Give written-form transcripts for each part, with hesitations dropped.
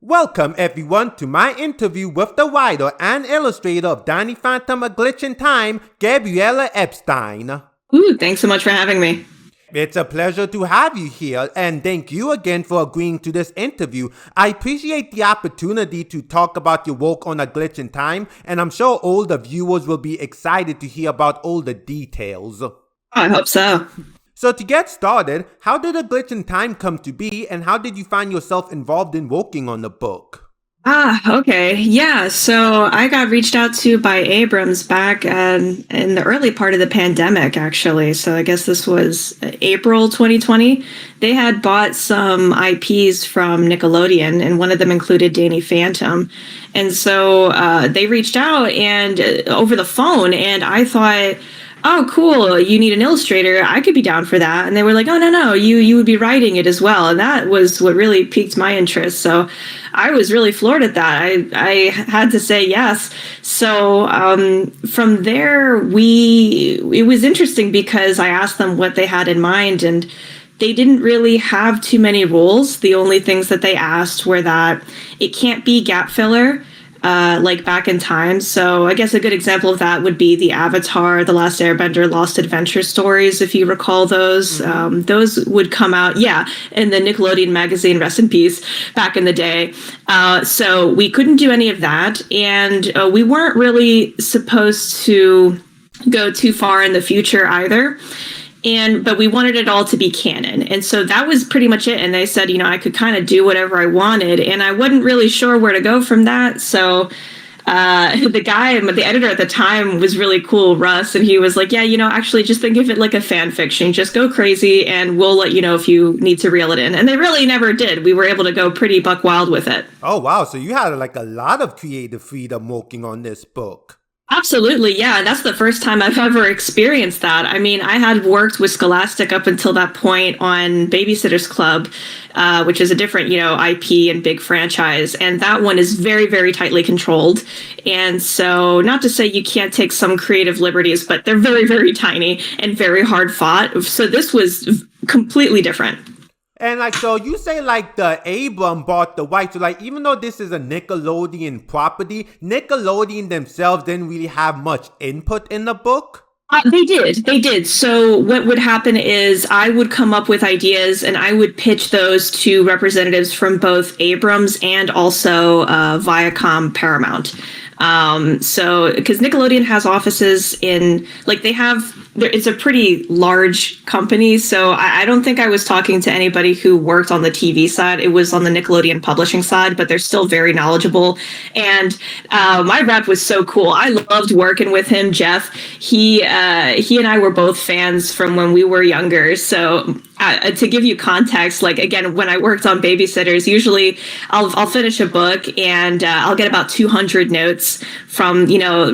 Welcome everyone to my interview with the writer and illustrator of Danny Phantom: A Glitch in Time, Gabriella Epstein. Ooh, thanks so much for having me. It's a pleasure to have you here, and thank you again for agreeing to this interview. I appreciate the opportunity to talk about your work on A Glitch in Time, and I'm sure all the viewers will be excited to hear about all the details. I hope so. So to get started, how did A Glitch in Time come to be, and how did you find yourself involved in working on the book? Okay. Yeah. So I got reached out to by Abrams back in the early part of the pandemic, actually. So I guess this was April 2020. They had bought some IPs from Nickelodeon, and one of them included Danny Phantom. And so they reached out and over the phone, and I thought, oh, cool, you need an illustrator. I could be down for that. And they were like, oh, no, you would be writing it as well. And that was what really piqued my interest. So I was really floored at that. I had to say yes. So from there, it was interesting because I asked them what they had in mind, and they didn't really have too many rules. The only things that they asked were that it can't be gap filler, like back in time. So I guess a good example of that would be the Avatar, The Last Airbender, Lost Adventure stories, if you recall those. Mm-hmm. Those would come out, in the Nickelodeon magazine, rest in peace, back in the day. So we couldn't do any of that. And we weren't really supposed to go too far in the future either. But we wanted it all to be canon. And so that was pretty much it. And they said, I could kind of do whatever I wanted. And I wasn't really sure where to go from that. So the editor at the time was really cool, Russ. And he was like, actually just think of it like a fan fiction. Just go crazy and we'll let you know if you need to reel it in. And they really never did. We were able to go pretty buck wild with it. Oh, wow. So you had a lot of creative freedom working on this book. Absolutely, yeah. That's the first time I've ever experienced that. I mean, I had worked with Scholastic up until that point on Babysitter's Club, which is a different, IP and big franchise. And that one is very, very tightly controlled. And so not to say you can't take some creative liberties, but they're very, very tiny and very hard fought. So this was completely different. And so you say the Abram bought the rights. So even though this is a Nickelodeon property, Nickelodeon themselves didn't really have much input in the book? They did. So what would happen is I would come up with ideas and I would pitch those to representatives from both Abrams and also Viacom Paramount. So because Nickelodeon has offices in, it's a pretty large company. So I don't think I was talking to anybody who worked on the TV side. It was on the Nickelodeon publishing side, but they're still very knowledgeable. And my rep was so cool. I loved working with him, Jeff. He and I were both fans from when we were younger. So to give you context, again, when I worked on Babysitters, usually I'll finish a book and I'll get about 200 notes from,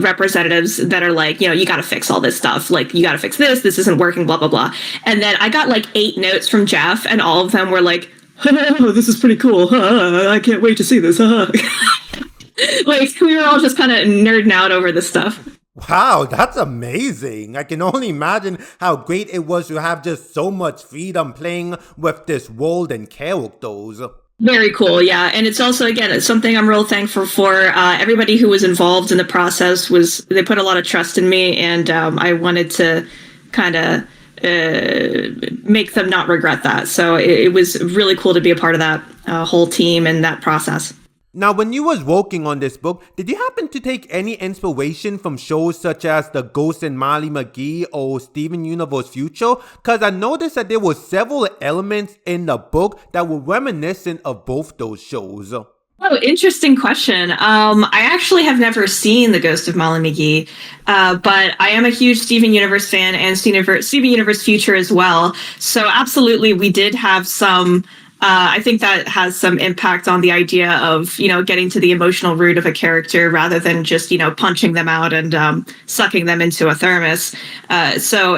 representatives that are like, you got to fix all this stuff. You got to fix this. This isn't working, blah, blah, blah. And then I got 8 notes from Jeff, and all of them were like, oh, this is pretty cool. I can't wait to see this. We were all just kind of nerding out over this stuff. Wow, that's amazing. I can only imagine how great it was to have just so much freedom playing with this world and characters. Very cool, yeah. And it's also, again, it's something I'm real thankful for. Everybody who was involved in the process they put a lot of trust in me, and I wanted to kind of make them not regret that. So it was really cool to be a part of that whole team and that process. Now, when you was working on this book, did you happen to take any inspiration from shows such as The Ghost and Molly McGee or Steven Universe Future? Because I noticed that there were several elements in the book that were reminiscent of both those shows. Oh, interesting question. I actually have never seen The Ghost of Molly McGee, but I am a huge Steven Universe fan and Steven Universe Future as well. So absolutely, we did have some. I think that has some impact on the idea of, getting to the emotional root of a character rather than just, punching them out and sucking them into a thermos. So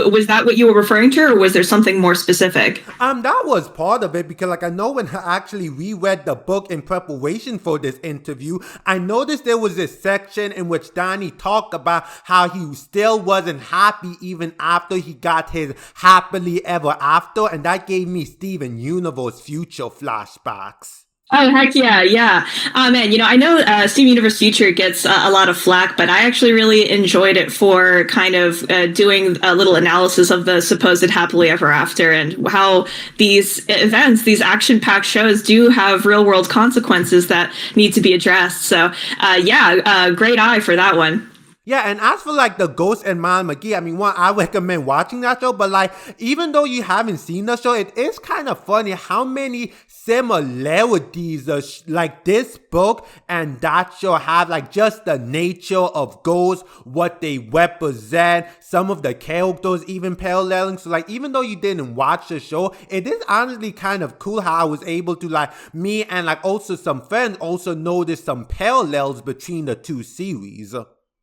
was that what you were referring to, or was there something more specific? That was part of it because I know when I actually reread the book in preparation for this interview, I noticed there was this section in which Danny talked about how he still wasn't happy even after he got his happily ever after, and that gave me Steven Universe Future flashbacks. Oh, heck yeah, yeah. Man, I know Steven Universe Future gets a lot of flack, but I actually really enjoyed it for kind of doing a little analysis of the supposed happily ever after and how these events, these action-packed shows do have real-world consequences that need to be addressed. So, yeah, great eye for that one. Yeah, and as for like the Ghost and Mal McGee, I mean, one, I recommend watching that show, but like, even though you haven't seen the show, it is kind of funny how many similarities like this book and that show have, like just the nature of ghosts, what they represent, some of the characters even paralleling. So like, even though you didn't watch the show, it is honestly kind of cool how I was able to like, me and like also some friends also notice some parallels between the two series.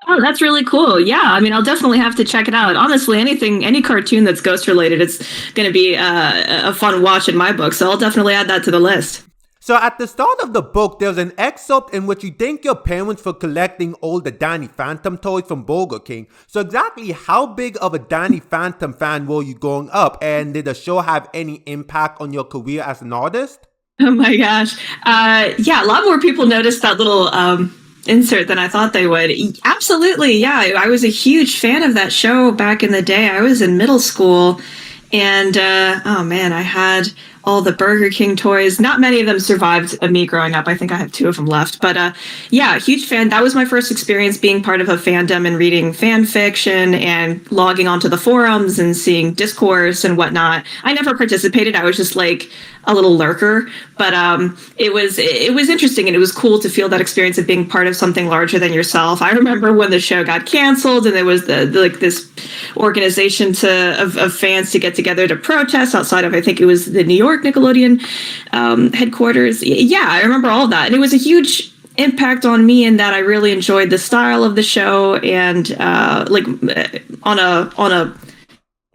Oh, that's really cool. Yeah, I mean, I'll definitely have to check it out. Honestly, any cartoon that's ghost related, it's going to be a fun watch in my book. So I'll definitely add that to the list. So at the start of the book, there's an excerpt in which you thank your parents for collecting all the Danny Phantom toys from Burger King. So exactly how big of a Danny Phantom fan were you growing up? And did the show have any impact on your career as an artist? Oh my gosh. Yeah, a lot more people noticed that little insert than I thought they would. Absolutely. Yeah, I was a huge fan of that show back in the day. I was in middle school and oh man, I had all the Burger King toys. Not many of them survived me growing up. I think I have two of them left. But yeah, huge fan. That was my first experience being part of a fandom and reading fan fiction and logging onto the forums and seeing discourse and whatnot. I never participated. I was just like a little lurker, but it was interesting and it was cool to feel that experience of being part of something larger than yourself. I remember when the show got canceled and there was like this organization of fans to get together to protest outside of, I think it was the New York Nickelodeon headquarters. Yeah, I remember all of that, and it was a huge impact on me in that I really enjoyed the style of the show and like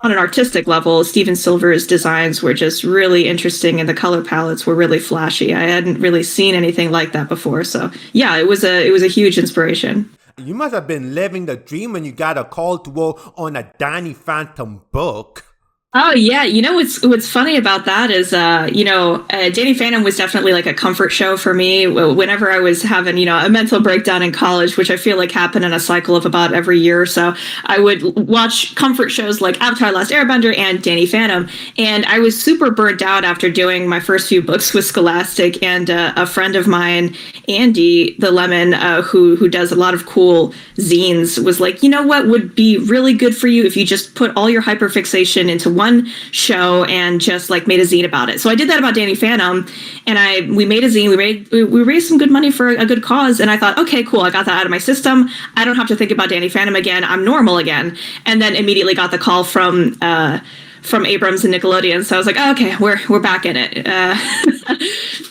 on an artistic level, Steven Silver's designs were just really interesting and the color palettes were really flashy. I hadn't really seen anything like that before. So yeah, it was a huge inspiration. You must have been living the dream when you got a call to work on a Danny Phantom book. Oh yeah, what's funny about that is Danny Phantom was definitely like a comfort show for me. Whenever I was having a mental breakdown in college, which I feel like happened in a cycle of about every year or so, I would watch comfort shows like Avatar: Last Airbender and Danny Phantom, and I was super burnt out after doing my first few books with Scholastic. And a friend of mine, Andy the Lemon, who does a lot of cool zines, was like, you know what would be really good for you if you just put all your hyperfixation into one show and just like made a zine about it. So I did that about Danny Phantom, and we made a zine. We raised some good money for a good cause, and I thought, okay, cool, I got that out of my system. I don't have to think about Danny Phantom again. I'm normal again. And then immediately got the call from Abrams and Nickelodeon. So I was like, oh, okay, we're back in it.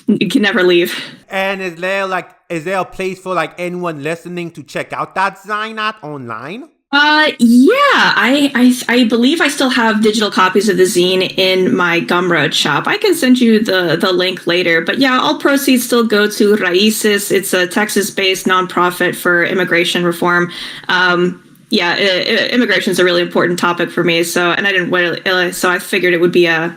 You can never leave. And is there a place for like anyone listening to check out that zine at online? Yeah, I believe I still have digital copies of the zine in my Gumroad shop. I can send you the link later, but yeah, all proceeds still go to Raices. It's a Texas-based nonprofit for immigration reform. Yeah, immigration is a really important topic for me. So I figured it would be a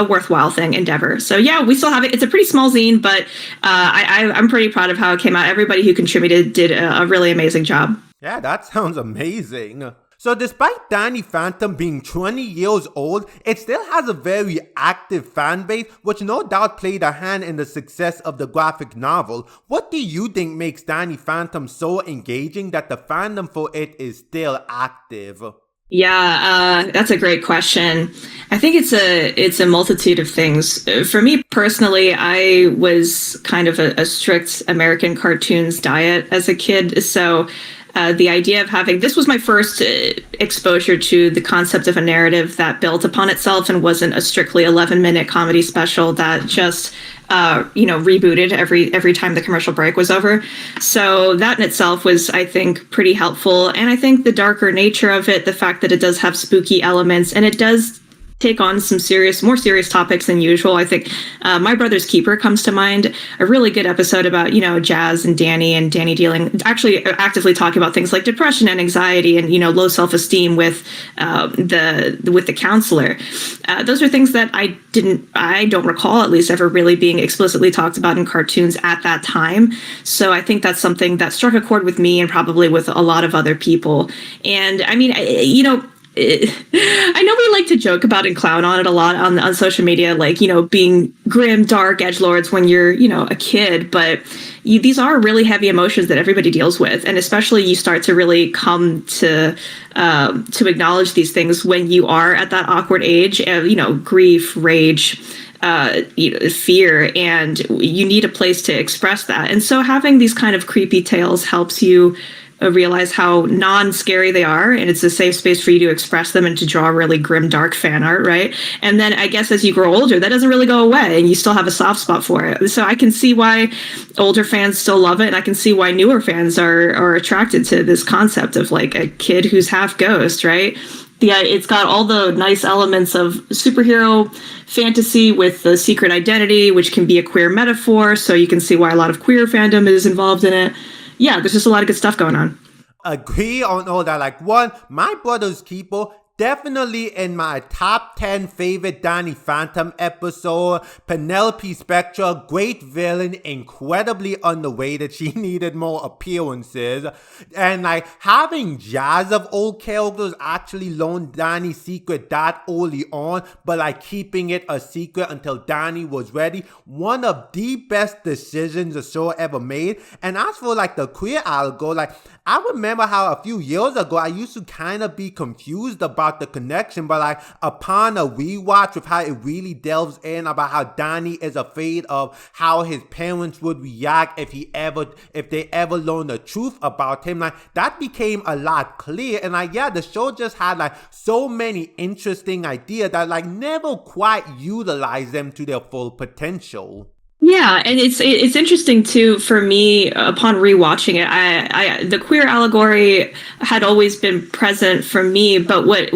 worthwhile endeavor. So yeah, we still have it. It's a pretty small zine, but I'm pretty proud of how it came out. Everybody who contributed did a really amazing job. Yeah, that sounds amazing. So despite Danny Phantom being 20 years old, it still has a very active fan base, which no doubt played a hand in the success of the graphic novel. What do you think makes Danny Phantom so engaging that the fandom for it is still active? Yeah, that's a great question. I think it's a multitude of things. For me personally, I was kind of a strict American cartoons diet as a kid, so the idea of this was my first exposure to the concept of a narrative that built upon itself and wasn't a strictly 11-minute comedy special that just rebooted every time the commercial break was over. So that in itself was, I think, pretty helpful. And I think the darker nature of it, the fact that it does have spooky elements and it does take on some more serious topics than usual. I think My Brother's Keeper comes to mind, a really good episode about, Jazz and Danny dealing, actually actively talking about things like depression and anxiety and, low self-esteem with the counselor. Those are things that I don't recall at least ever really being explicitly talked about in cartoons at that time. So I think that's something that struck a chord with me and probably with a lot of other people. And I mean, I know we like to joke about and clown on it a lot on social media, like, being grim, dark edgelords when you're, a kid, but these are really heavy emotions that everybody deals with. And especially you start to really come to acknowledge these things when you are at that awkward age of, grief, rage, fear, and you need a place to express that. And so having these kind of creepy tales helps you realize how non-scary they are, and it's a safe space for you to express them and to draw really grim, dark fan art, right? And then I guess as you grow older, that doesn't really go away, and you still have a soft spot for it. So I can see why older fans still love it, and I can see why newer fans are attracted to this concept of like a kid who's half ghost, right? Yeah, it's got all the nice elements of superhero fantasy with the secret identity, which can be a queer metaphor, so you can see why a lot of queer fandom is involved in it. Yeah, there's just a lot of good stuff going on. Agree on all that. Like, one, My Brother's Keeper, definitely in my top 10 favorite Danny Phantom episode. Penelope Spectra, great villain, incredibly underrated. She needed more appearances. And like having Jazz of old characters actually learn Danny's secret that early on, but like keeping it a secret until Danny was ready. One of the best decisions the show ever made. And as for like the queer allegory, like I remember how a few years ago I used to kind of be confused about the connection, but like upon a rewatch with how it really delves in about how Danny is afraid of how his parents would react if they ever learn the truth about him, like that became a lot clear. And like, yeah, the show just had like so many interesting ideas that like never quite utilized them to their full potential. Yeah, and it's interesting too for me upon rewatching it. I the queer allegory had always been present for me, but what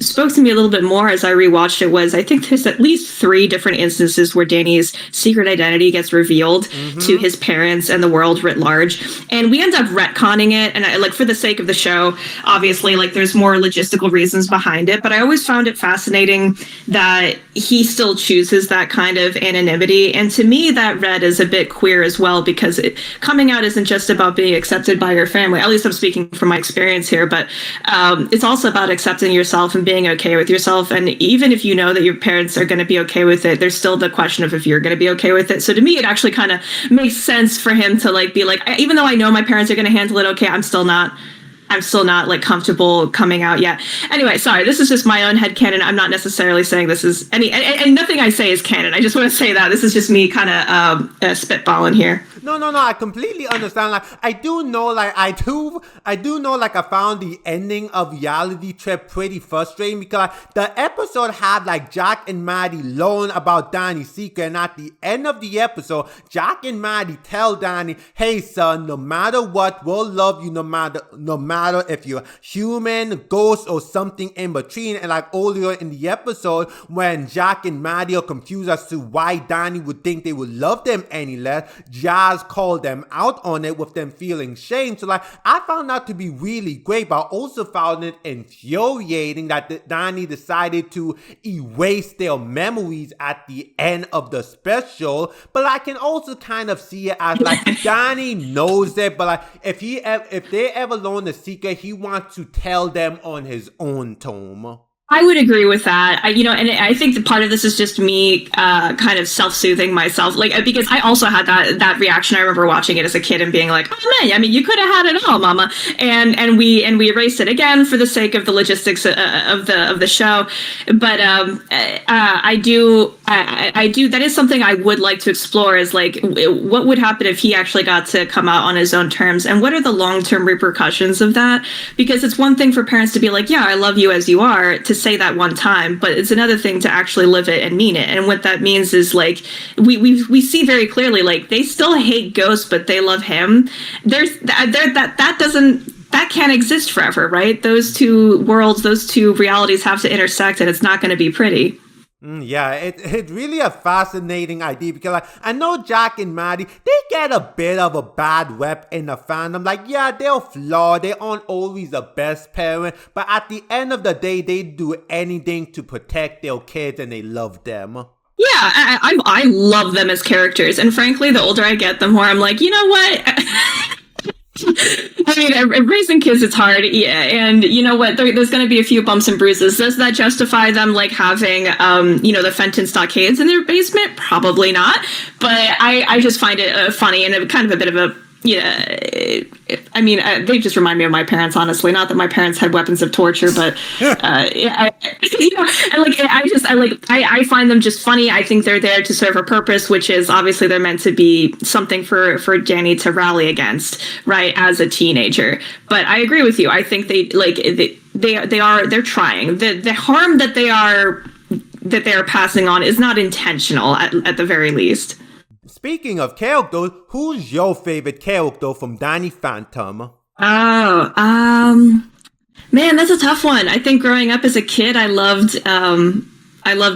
spoke to me a little bit more as I rewatched it was I think there's at least 3 different instances where Danny's secret identity gets revealed to his parents and the world writ large, and we end up retconning it. And like for the sake of the show, obviously, like there's more logistical reasons behind it, but I always found it fascinating that he still chooses that kind of anonymity, and to me that read as a bit queer as well, because coming out isn't just about being accepted by your family. At least I'm speaking from my experience here, but it's also about accepting yourself and being okay with yourself. And even if you know that your parents are going to be okay with it, there's still the question of if you're going to be okay with it. So to me, it actually kind of makes sense for him to like be like, even though I know my parents are going to handle it okay, I'm still not like comfortable coming out yet. Anyway, sorry, this is just my own headcanon. I'm not necessarily saying this is and nothing I say is canon. I just want to say that this is just me kind of spitballing here. No, I completely understand. Like, I do know, like, I found the ending of Reality Trip pretty frustrating because like, the episode had, like, Jack and Maddie learn about Danny's secret, and at the end of the episode, Jack and Maddie tell Danny, hey, son, no matter what, we'll love you no matter if you're human, ghost, or something in between. And, like, earlier in the episode, when Jack and Maddie are confused as to why Danny would think they would love them any less, Jazz called them out on it with them feeling shame. So like I found that to be really great, but I also found it infuriating that Danny decided to erase their memories at the end of the special. But I can also kind of see it as like Danny knows it, but like if they ever learn the secret, he wants to tell them on his own term. I would agree with that. And I think that part of this is just me kind of self-soothing myself, like because I also had that reaction. I remember watching it as a kid and being like, "Oh man, I mean, you could have had it all, Mama," and we erased it again for the sake of the logistics of the show. But I do. That is something I would like to explore. Is like, what would happen if he actually got to come out on his own terms, and what are the long-term repercussions of that? Because it's one thing for parents to be like, "Yeah, I love you as you are," to say that one time, but it's another thing to actually live it and mean it. And what that means is like we see very clearly, like they still hate ghosts, but they love him. That doesn't that can't exist forever, right? Those two worlds, those two realities have to intersect, and it's not going to be pretty. Yeah, it's really a fascinating idea because like, I know Jack and Maddie, they get a bit of a bad rep in the fandom. Like, yeah, they're flawed, they aren't always the best parent, but at the end of the day, they do anything to protect their kids and they love them. Yeah, I love them as characters, and frankly, the older I get, the more I'm like, you know what? I mean, raising kids, it's hard, yeah, and you know what? There's going to be a few bumps and bruises. Does that justify them like having, the Fenton stockades in their basement? Probably not. But I just find it funny and kind of a bit of a they just remind me of my parents, honestly. Not that my parents had weapons of torture, but I find them just funny. I think they're there to serve a purpose, which is obviously they're meant to be something for Danny to rally against, right, as a teenager. But I agree with you. I think they're trying. The harm that they are passing on is not intentional at the very least. Speaking of characters, who's your favorite character from Danny Phantom? Oh, man, that's a tough one. I think growing up as a kid, I loved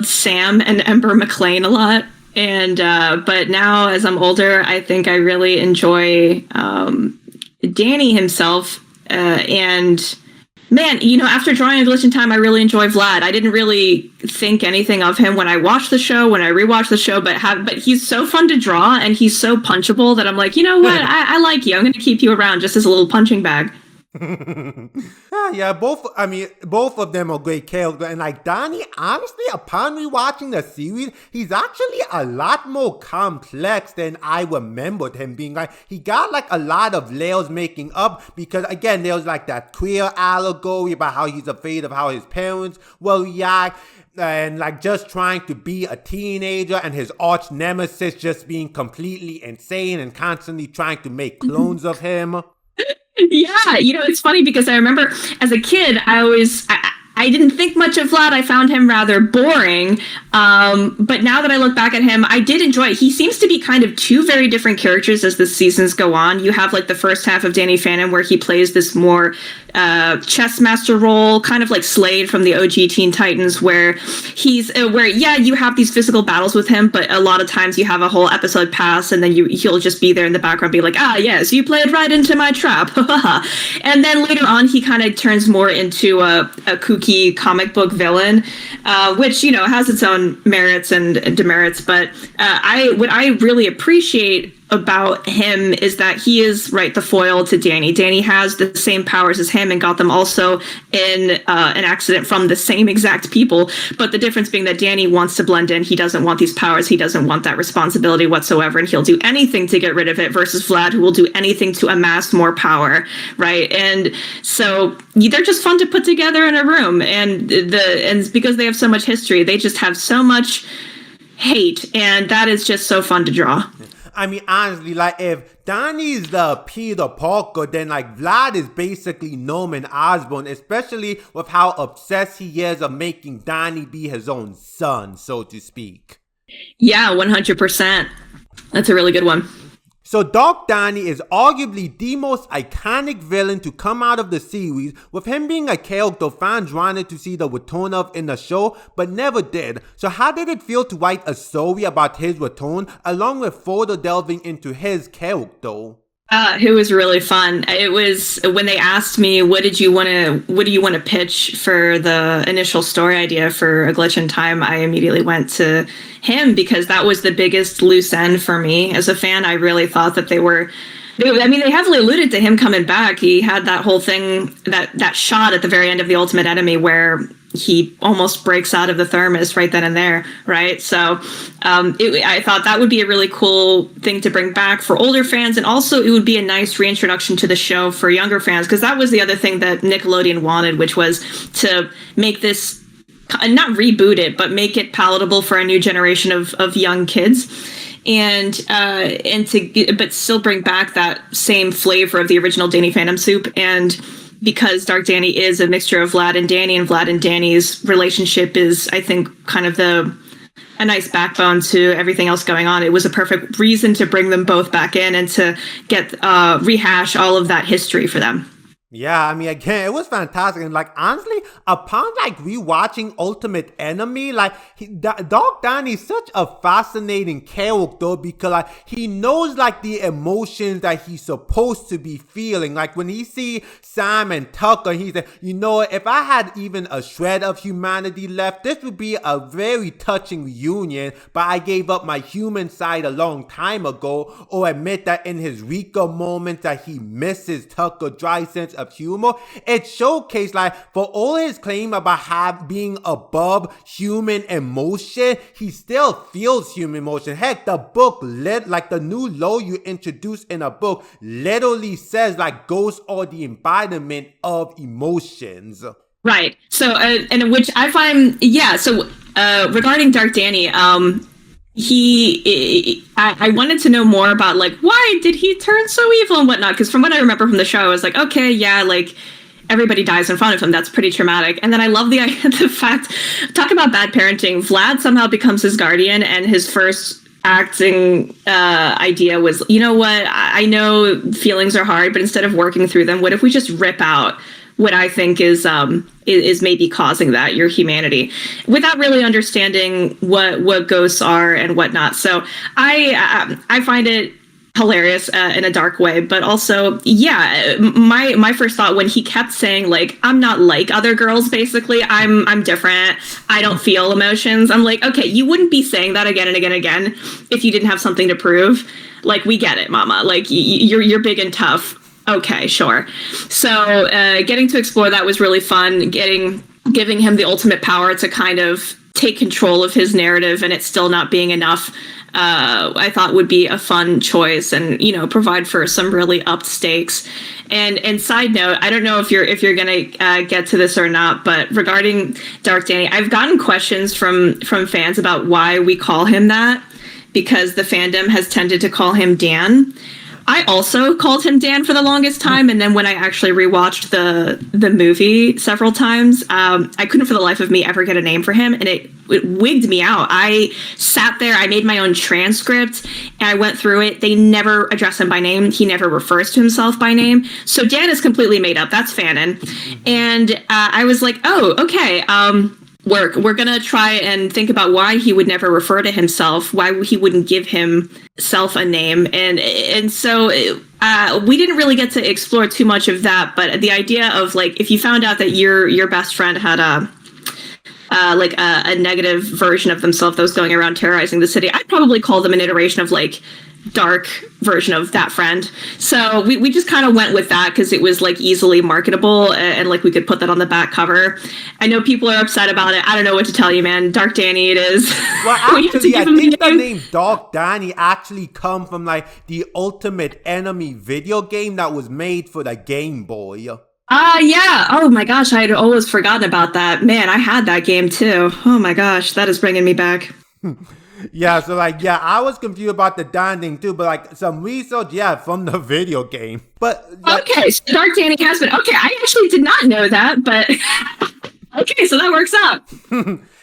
Sam and Ember McLean a lot. And but now as I'm older, I think I really enjoy Danny himself. And man, after drawing a Glitch in Time, I really enjoy Vlad. I didn't really think anything of him when I watched the show, when I rewatched the show, but he's so fun to draw and he's so punchable that I'm like, you know what? I like you. I'm going to keep you around just as a little punching bag. Yeah, both of them are great characters, and like Danny, honestly, upon rewatching the series, he's actually a lot more complex than I remembered him being. Like, he got like a lot of layers making up, because again, there's like that queer allegory about how he's afraid of how his parents will react, and like just trying to be a teenager, and his arch nemesis just being completely insane and constantly trying to make clones of him. Yeah, it's funny because I remember as a kid, I didn't think much of Vlad. I found him rather boring. But now that I look back at him, I did enjoy it. He seems to be kind of two very different characters as the seasons go on. You have like the first half of Danny Phantom where he plays this more chess master role, kind of like Slade from the OG Teen Titans, where you have these physical battles with him, but a lot of times you have a whole episode pass and then he'll just be there in the background, be like, yes, you played right into my trap. And then later on, he kind of turns more into a kooky comic book villain, which, has its own merits and demerits. But what I really appreciate about him is that he is, right, the foil to Danny. Danny has the same powers as him and got them also in an accident from the same exact people. But the difference being that Danny wants to blend in. He doesn't want these powers. He doesn't want that responsibility whatsoever. And he'll do anything to get rid of it, versus Vlad, who will do anything to amass more power, right? And so they're just fun to put together in a room. And because they have so much history, they just have so much hate. And that is just so fun to draw. I mean, honestly, like, if Danny's the Peter Parker, then, like, Vlad is basically Norman Osborn, especially with how obsessed he is of making Danny be his own son, so to speak. Yeah, 100%. That's a really good one. So Dark Danny is arguably the most iconic villain to come out of the series, with him being a character fans wanted to see the return of in the show, but never did. So how did it feel to write a story about his return, along with further delving into his character? It was really fun. It was when they asked me, what do you want to pitch for the initial story idea for A Glitch in Time? I immediately went to him because that was the biggest loose end for me as a fan. I really thought that they heavily alluded to him coming back. He had that whole thing, that shot at the very end of The Ultimate Enemy where he almost breaks out of the thermos right then and there, right? So I thought that would be a really cool thing to bring back for older fans, and also it would be a nice reintroduction to the show for younger fans, because that was the other thing that Nickelodeon wanted, which was to make this, not reboot it, but make it palatable for a new generation of young kids. But still bring back that same flavor of the original Danny Phantom soup. And because Dark Danny is a mixture of Vlad and Danny, and Vlad and Danny's relationship is, I think, kind of a nice backbone to everything else going on, it was a perfect reason to bring them both back in and to get rehash all of that history for them. Yeah, I mean, again, it was fantastic. And, like, honestly, upon, like, rewatching Ultimate Enemy, like, Dog Danny is such a fascinating character because, like, he knows, like, the emotions that he's supposed to be feeling. Like, when he see Sam and Tucker, he said, you know, if I had even a shred of humanity left, this would be a very touching reunion, but I gave up my human side a long time ago, or admit that in his weaker moments that he misses Tucker's dry sense of humor. It showcased, like, for all his claim about being above human emotion, he still feels human emotion. Heck, the book, like the new law you introduce in a book, literally says, like, ghosts are the embodiment of emotions. Right. So, and which I find, yeah. So, regarding Dark Danny, I wanted to know more about, like, why did he turn so evil and whatnot? Because from what I remember from the show, I was like, okay, yeah, like, everybody dies in front of him. That's pretty traumatic. And then I love the fact, talk about bad parenting. Vlad somehow becomes his guardian, and his first acting idea was, you know what? I know feelings are hard, but instead of working through them, what if we just rip out what I think is maybe causing that, your humanity, without really understanding what ghosts are and whatnot. So I find it hilarious in a dark way, but also, yeah, my first thought when he kept saying, like, I'm not like other girls, basically, I'm different, I don't feel emotions. I'm like, okay, you wouldn't be saying that again and again and again if you didn't have something to prove. Like, we get it, mama. Like, you're big and tough. Okay, sure. So getting to explore that was really fun. Giving him the ultimate power to kind of take control of his narrative, and it still not being enough, I thought would be a fun choice, and, you know, provide for some really upped stakes. And side note, I don't know if you're gonna get to this or not, but regarding Dark Danny, I've gotten questions from fans about why we call him that, because the fandom has tended to call him Dan. I also called him Dan for the longest time, and then when I actually rewatched the movie several times, I couldn't for the life of me ever get a name for him, and it wigged me out. I sat there, I made my own transcript, and I went through it. They never address him by name. He never refers to himself by name. So Dan is completely made up. That's fanon. And I was like, oh, okay. We're gonna try and think about why he would never refer to himself, why he wouldn't give himself a name, and so we didn't really get to explore too much of that. But the idea of, like, if you found out that your best friend had a negative version of themselves that was going around terrorizing the city, I'd probably call them an iteration of, like, dark version of that friend. So we just kind of went with that because it was, like, easily marketable, and like we could put that on the back cover. I know people are upset about it. I don't know what to tell you, man. Dark Danny it is. Well, actually, I think the name Dark Danny actually come from, like, the Ultimate Enemy video game that was made for the Game Boy. Yeah. Oh my gosh, I had always forgotten about that. Man, I had that game too. Oh my gosh, that is bringing me back. Yeah, so, like, yeah, I was confused about the Dan thing too, but, like, some research, yeah, from the video game. But, like, okay, so Dark Danny has been, okay, I actually did not know that, but okay, so that works out.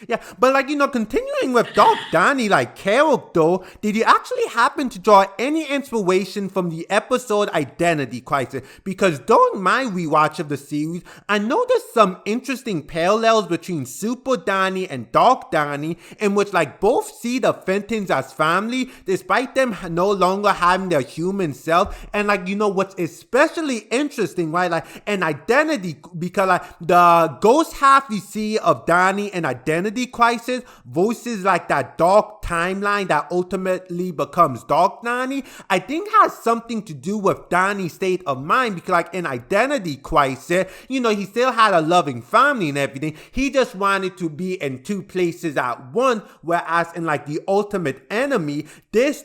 Yeah, but, like, you know, continuing with Dark Danny, like, character, did you actually happen to draw any inspiration from the episode Identity Crisis? Because during my rewatch of the series, I noticed some interesting parallels between Super Danny and Dark Danny, in which, like, both see the Fentons as family, despite them no longer having their human self. And, like, you know, what's especially interesting, right, like, an Identity, because, like, the ghost half we see of Danny and Identity Crisis voices, like, that dark timeline that ultimately becomes Dark Danny, I think has something to do with Danny's state of mind, because, like, in Identity Crisis, you know, he still had a loving family and everything. He just wanted to be in two places at once, whereas in, like, the Ultimate Enemy, this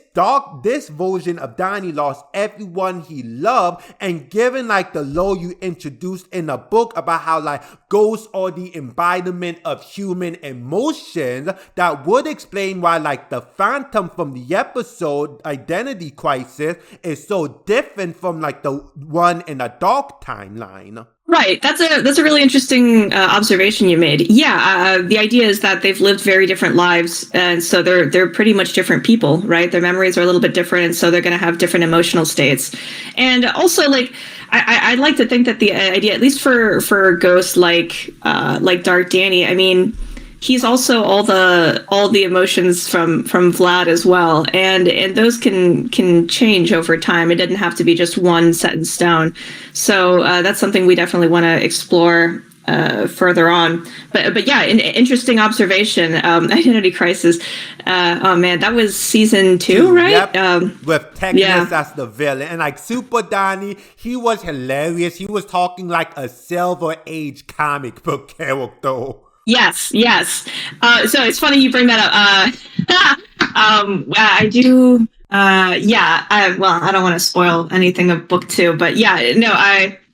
version of Danny lost everyone he loved, and given, like, the lore you introduced in the book about how, like, ghosts are the embodiment of human emotions, that would explain why, like, the Phantom from the episode Identity Crisis is so different from, like, the one in the Dark timeline. Right. That's a really interesting observation you made. Yeah, the idea is that they've lived very different lives, and so they're pretty much different people, right? Their memories are a little bit different, and so they're going to have different emotional states. And also, like, I'd like to think that the idea, at least for ghosts like Dark Danny, I mean, he's also all the emotions from Vlad as well, and those can change over time. It doesn't have to be just one set in stone. So that's something we definitely want to explore further on. But yeah, an interesting observation. Identity Crisis. Oh man, that was season 2, right? Yep. With Technus as the villain. And like Super Donnie, he was hilarious. He was talking like a Silver Age comic book character. Yes, yes. So it's funny you bring that up. I do. Yeah. Well, I don't want to spoil anything of book 2, but yeah, no,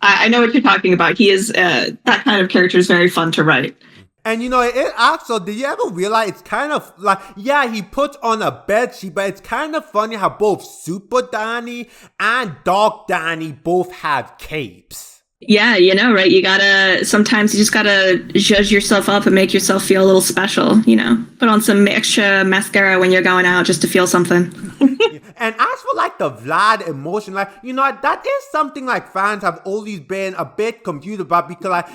I know what you're talking about. He is that kind of character is very fun to write. And it also, did you ever realize it's kind of like, yeah, he puts on a bed sheet, but it's kind of funny how both Super Donnie and Dark Donnie both have capes. Yeah, right? Sometimes you just gotta zhuzh yourself up and make yourself feel a little special, Put on some extra mascara when you're going out just to feel something. And as for like the Vlad emotion, like, that is something like fans have always been a bit confused about because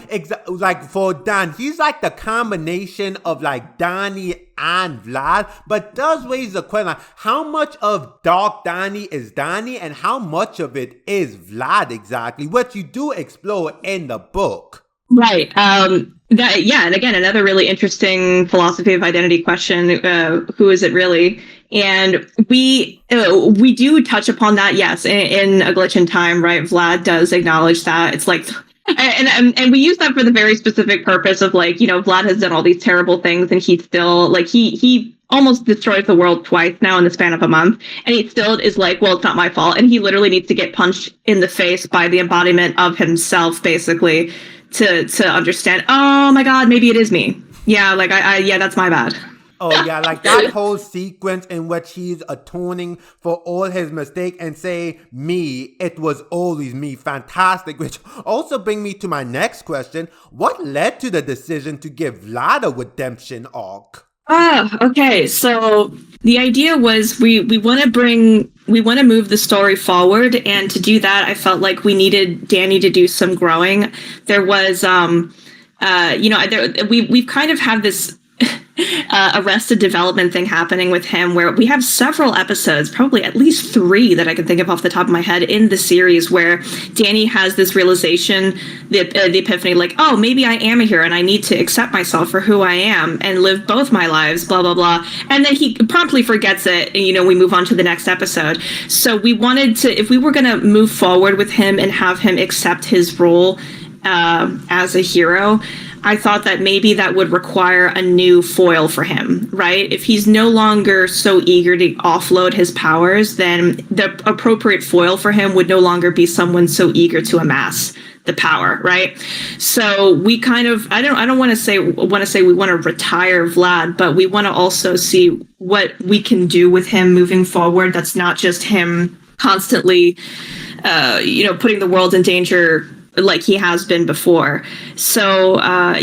like for Dan, he's like the combination of like Donnie and Vlad, but does raise the question like how much of Dark Donnie is Donnie and how much of it is Vlad exactly, which you do explore in the book. Right. And again, another really interesting philosophy of identity question. Who is it really? And we do touch upon that. Yes, in A Glitch in Time, right? Vlad does acknowledge that. It's like, and we use that for the very specific purpose of like, Vlad has done all these terrible things, and he still like he almost destroys the world twice now in the span of a month, and he still is like, well, it's not my fault, and he literally needs to get punched in the face by the embodiment of himself, basically, to understand. Oh my God, maybe it is me. Yeah, like yeah, that's my bad. Oh yeah, like that whole sequence in which he's atoning for all his mistake and say, me, it was always me. Fantastic. Which also brings me to my next question. What led to the decision to give Vlad a redemption arc? Okay. So the idea was we want to move the story forward, and to do that, I felt like we needed Danny to do some growing. There was, we've kind of had this arrested development thing happening with him where we have several episodes, probably at least 3 that I can think of off the top of my head in the series, where Danny has this realization, the epiphany, like, oh, maybe I am a hero and I need to accept myself for who I am and live both my lives, blah, blah, blah. And then he promptly forgets it, and, we move on to the next episode. So we wanted to, if we were going to move forward with him and have him accept his role as a hero, I thought that maybe that would require a new foil for him, right? If he's no longer so eager to offload his powers, then the appropriate foil for him would no longer be someone so eager to amass the power, right? So we kind of, I don't want to say we want to retire Vlad, but we want to also see what we can do with him moving forward. That's not just him constantly, putting the world in danger like he has been before. So I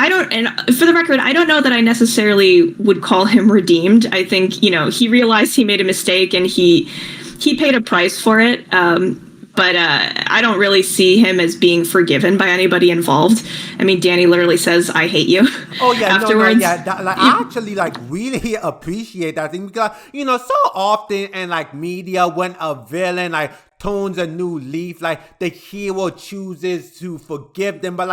don't, and for the record, I don't know that I necessarily would call him redeemed. I think, he realized he made a mistake and he paid a price for it. But I don't really see him as being forgiven by anybody involved. I mean, Danny literally says, "I hate you." Oh yeah, afterwards. I actually really appreciate that thing because so often in media when a villain turns a new leaf, the hero chooses to forgive them, but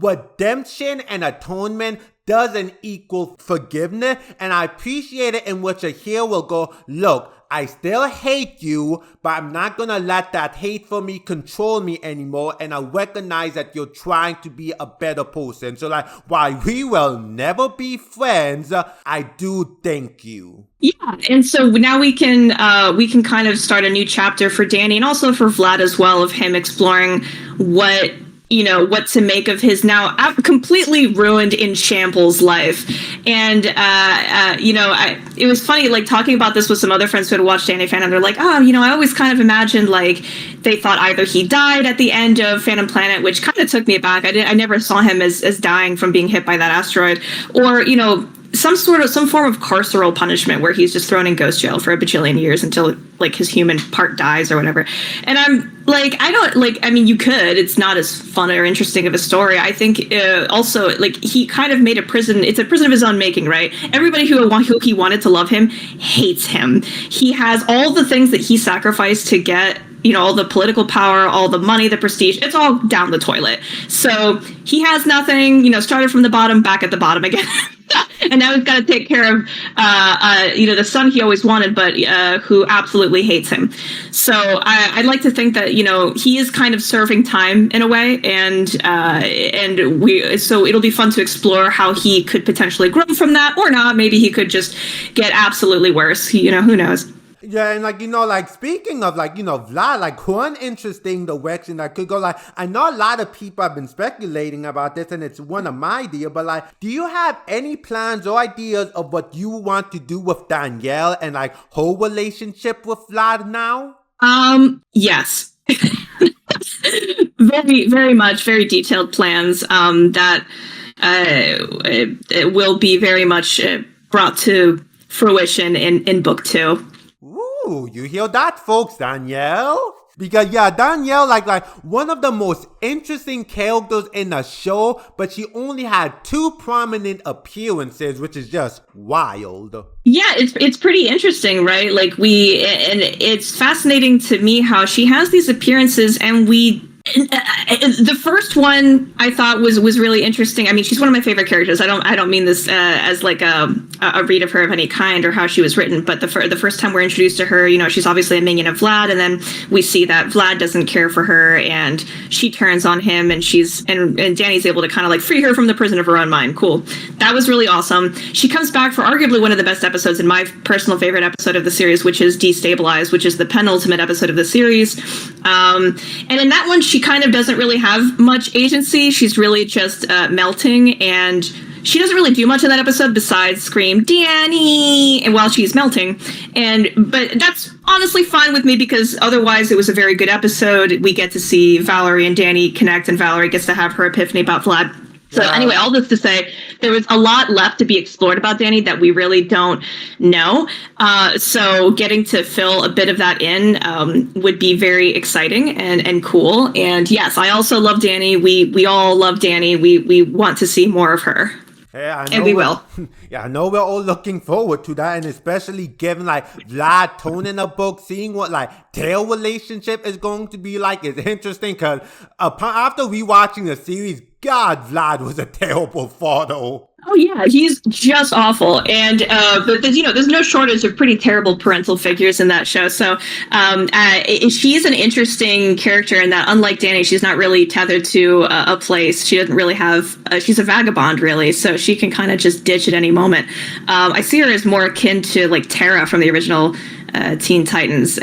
redemption and atonement doesn't equal forgiveness, and I appreciate it in which a hero will go, look, I still hate you, but I'm not gonna let that hate for me control me anymore, and I recognize that you're trying to be a better person. So while we will never be friends, I do thank you. Yeah, and so now we can kind of start a new chapter for Danny and also for Vlad as well, of him exploring what what to make of his now completely ruined, in shambles life. And it was funny, like, talking about this with some other friends who had watched Danny Phantom. They're like, oh, I always kind of imagined, like, they thought either he died at the end of Phantom Planet, which kind of took me aback. I never saw him as dying from being hit by that asteroid, or some form of carceral punishment where he's just thrown in ghost jail for a bajillion years until, like, his human part dies or whatever. And I'm like, you could. It's not as fun or interesting of a story. I think also, like, he kind of made a prison. It's a prison of his own making, right? Everybody who he wanted to love him hates him. He has all the things that he sacrificed to get, all the political power, all the money, the prestige. It's all down the toilet. So he has nothing, started from the bottom, back at the bottom again. And now he's got to take care of, the son he always wanted, but who absolutely hates him. So I'd like to think that, he is kind of serving time in a way, and so it'll be fun to explore how he could potentially grow from that or not. Maybe he could just get absolutely worse. Who knows? Yeah, and speaking of Vlad, one interesting direction that could go, I know a lot of people have been speculating about this, and it's one of my ideas, but do you have any plans or ideas of what you want to do with Danielle and whole relationship with Vlad now? Yes. Very, very much, very detailed plans that it will be very much brought to fruition in book 2. Ooh, you hear that, folks, Danielle? Because, yeah, Danielle, like one of the most interesting characters in the show, but she only had 2 prominent appearances, which is just wild. Yeah, it's pretty interesting, right? And it's fascinating to me how she has these appearances, and the first one I thought was really interesting. I mean, she's one of my favorite characters. I don't mean this as like a read of her of any kind or how she was written, but the first time we're introduced to her, she's obviously a minion of Vlad, and then we see that Vlad doesn't care for her, and she turns on him, and and Danny's able to kind of like free her from the prison of her own mind. Cool. That was really awesome. She comes back for arguably one of the best episodes, in my personal favorite episode of the series, which is Destabilized, which is the penultimate episode of the series. And in that one, she kind of doesn't really have much agency. She's really just melting, and she doesn't really do much in that episode besides scream Danny and while she's melting. But that's honestly fine with me, because otherwise it was a very good episode. We get to see Valerie and Danny connect, and Valerie gets to have her epiphany about Vlad. So anyway, all this to say, there was a lot left to be explored about Danny that we really don't know. So getting to fill a bit of that in would be very exciting and cool. And yes, I also love Danny. We all love Danny. We want to see more of her. Yeah, and we will. Yeah, I know we're all looking forward to that, and especially given Vlad tone in the book, seeing what their relationship is going to be like is interesting. Because after rewatching the series, God, Vlad was a terrible father. Oh yeah, he's just awful, and but there's no shortage of pretty terrible parental figures in that show. So she's an interesting character in that, unlike Danny, she's not really tethered to a place. She doesn't really have. She's a vagabond, really, so she can kind of just ditch at any moment. I see her as more akin to Terra from the original Teen Titans.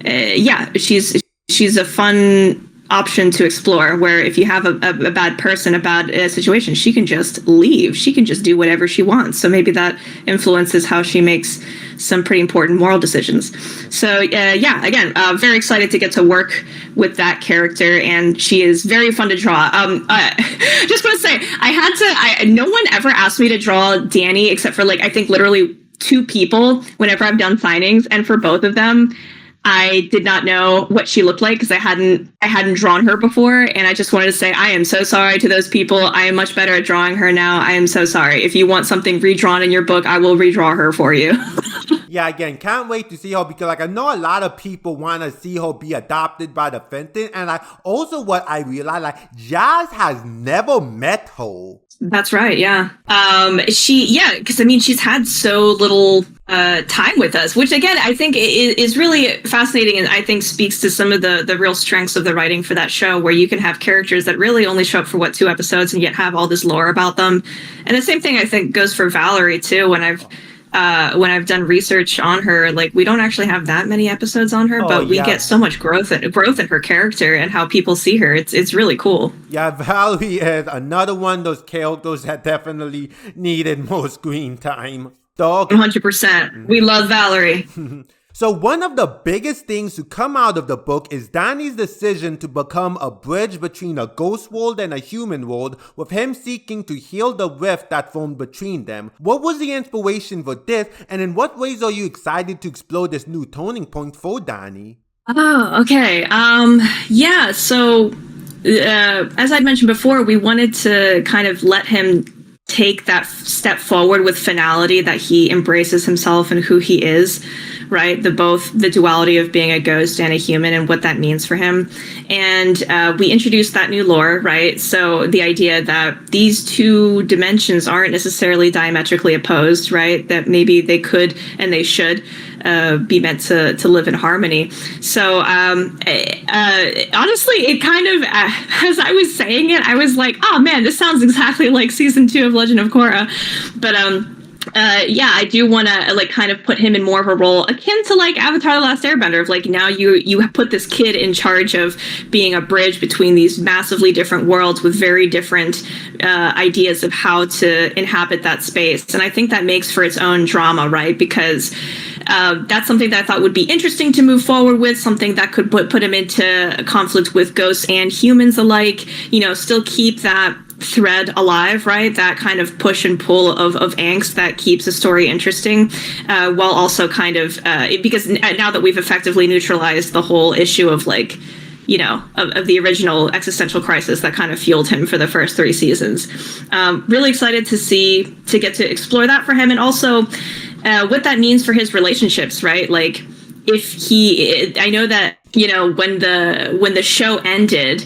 Yeah, she's a fun option to explore, where if you have a bad person, a bad situation, she can just leave. She can just do whatever she wants. So maybe that influences how she makes some pretty important moral decisions. So yeah, again, very excited to get to work with that character, and she is very fun to draw. Just want to say, no one ever asked me to draw Danny except for I think literally 2 people whenever I've done signings, and for both of them, I did not know what she looked like because I hadn't drawn her before, and I just wanted to say I am so sorry to those people. I am much better at drawing her now. I am so sorry. If you want something redrawn in your book, I will redraw her for you. Yeah, again, can't wait to see her, because I know a lot of people want to see her be adopted by the Fenton, and also what I realized, Jazz has never met her. That's right, yeah. Because she's had so little time with us, which again I think is really fascinating, and I think speaks to some of the real strengths of the writing for that show, where you can have characters that really only show up for 2 episodes and yet have all this lore about them. And the same thing I think goes for Valerie too. When I've when I've done research on her, like we don't actually have that many episodes on her, Oh but we yeah. get so much growth in her character and how people see her. It's really cool. Yeah, Valerie is another one of those characters that definitely needed more screen time. Dog. 100%. We love Valerie. So one of the biggest things to come out of the book is Danny's decision to become a bridge between a ghost world and a human world, with him seeking to heal the rift that formed between them. What was the inspiration for this, and in what ways are you excited to explore this new turning point for Danny? Oh, okay. Yeah, so as I mentioned before, we wanted to kind of let him take that step forward with finality, that he embraces himself and who he is, right? The duality of being a ghost and a human and what that means for him. And we introduced that new lore, right? So the idea that these two dimensions aren't necessarily diametrically opposed, right? That maybe they could and they should be meant to live in harmony. So honestly, it kind of, as I was saying it, I was like, oh man, this sounds exactly like season 2 of Legend of Korra. But yeah, I do want to like kind of put him in more of a role akin to like Avatar: The Last Airbender, of like now you put this kid in charge of being a bridge between these massively different worlds with very different ideas of how to inhabit that space. And I think that makes for its own drama, right? Because that's something that I thought would be interesting to move forward with, something that could put him into conflict with ghosts and humans alike, you know, still keep that thread alive, right? That kind of push and pull of angst that keeps a story interesting, while also kind of, because now that we've effectively neutralized the whole issue of like, you know, of the original existential crisis that kind of fueled him for the first 3 seasons. Really excited to get to explore that for him, and also what that means for his relationships, right? Like I know that, you know, when the show ended,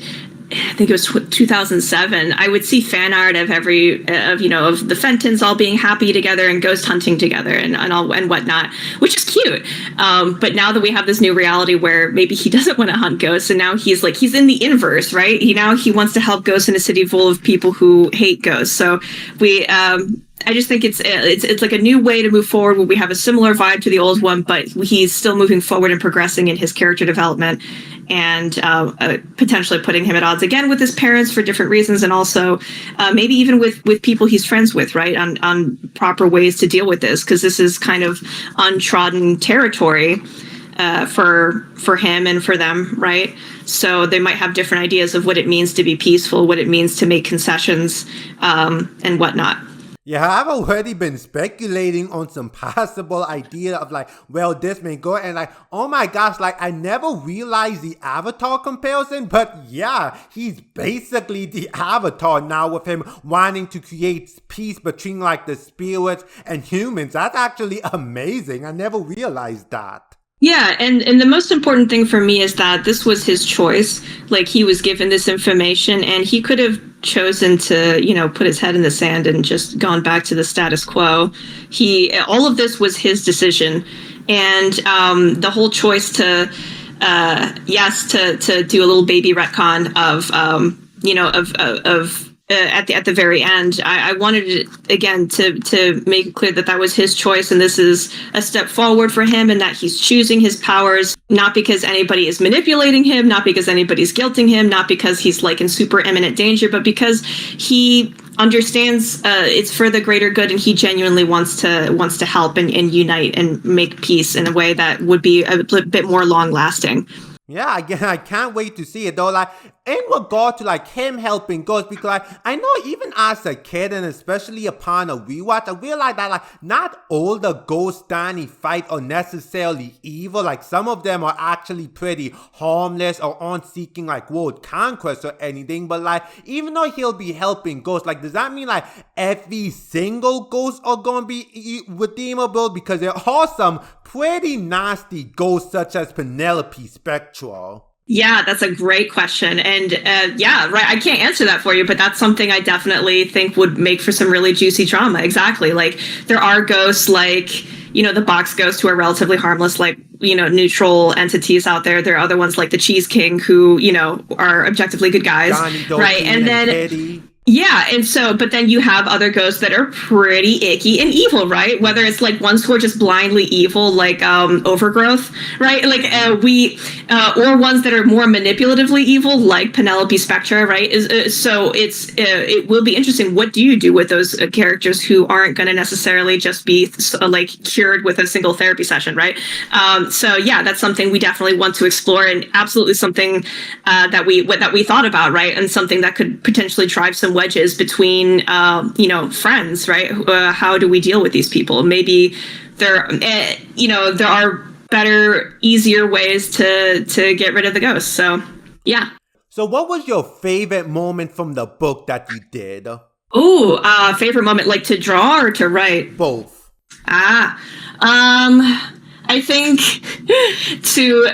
I think it was 2007, I would see fan art of of the Fentons all being happy together and ghost hunting together and whatnot, which is cute. But now that we have this new reality where maybe he doesn't want to hunt ghosts, and now he's in the inverse, right? He wants to help ghosts in a city full of people who hate ghosts. So I just think it's like a new way to move forward where we have a similar vibe to the old one, but he's still moving forward and progressing in his character development, and potentially putting him at odds again with his parents for different reasons, and also maybe even with people he's friends with, right? On proper ways to deal with this, because this is kind of untrodden territory for him and for them, right? So they might have different ideas of what it means to be peaceful, what it means to make concessions, and whatnot. Yeah, I've already been speculating on some possible idea of like, well, this may go, and like, oh my gosh, like I never realized the Avatar comparison, but yeah, he's basically the Avatar now, with him wanting to create peace between like the spirits and humans. That's actually amazing. I never realized that. Yeah, and the most important thing for me is that this was his choice. Like, he was given this information, and he could have chosen to, you know, put his head in the sand and just gone back to the status quo. All of this was his decision, and the whole choice to do a little baby retcon of at the very end, I wanted it again to make it clear that was his choice, and this is a step forward for him, and that he's choosing his powers, not because anybody is manipulating him, not because anybody's guilting him, not because he's like in super imminent danger, but because he understands it's for the greater good, and he genuinely wants to help and unite and make peace in a way that would be a bit more long lasting. Yeah, again, I can't wait to see it though. Like, in regard to like him helping ghosts, because like I know even as a kid, and especially upon a rewatch, I realized that like not all the ghosts Danny fight are necessarily evil. Like some of them are actually pretty harmless or aren't seeking like world conquest or anything. But like even though he'll be helping ghosts, like does that mean like every single ghost are gonna be redeemable? Because there are some pretty nasty ghosts such as Penelope Spectral. Yeah, that's a great question. And yeah, right. I can't answer that for you, but that's something I definitely think would make for some really juicy drama. Exactly. Like there are ghosts like, you know, the box ghosts who are relatively harmless, like, you know, neutral entities out there. There are other ones like the Cheese King who, you know, are objectively good guys. Johnny, right. And then Teddy. Yeah, and so, but then you have other ghosts that are pretty icky and evil, right? Whether it's like ones who are just blindly evil, like Overgrowth, right? Like or ones that are more manipulatively evil, like Penelope Spectra, right? So it will be interesting. What do you do with those characters who aren't going to necessarily just be like cured with a single therapy session, right? So yeah, that's something we definitely want to explore, and absolutely something that we thought about, right? And something that could potentially drive some wedges between friends, right? How do we deal with these people? Maybe there are better, easier ways to get rid of the ghosts. So yeah. So what was your favorite moment from the book that you did? Favorite moment, like to draw or to write? Both. I think to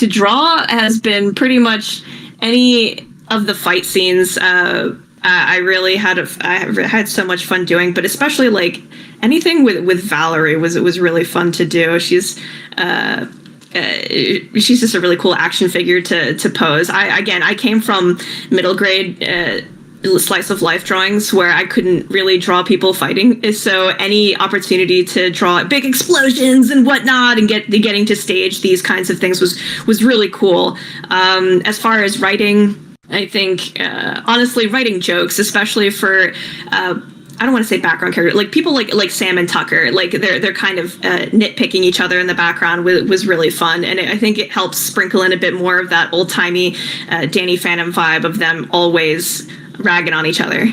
draw has been pretty much any of the fight scenes. I really I had so much fun doing, but especially like anything with Valerie was really fun to do. She's just a really cool action figure to pose. I came from middle grade slice of life drawings where I couldn't really draw people fighting. So any opportunity to draw big explosions and whatnot and getting to stage these kinds of things was really cool. As far as writing, I think honestly writing jokes, especially for I don't want to say background character, like people like Sam and Tucker, like they're kind of nitpicking each other in the background was really fun, and I think it helps sprinkle in a bit more of that old timey Danny Phantom vibe of them always ragging on each other.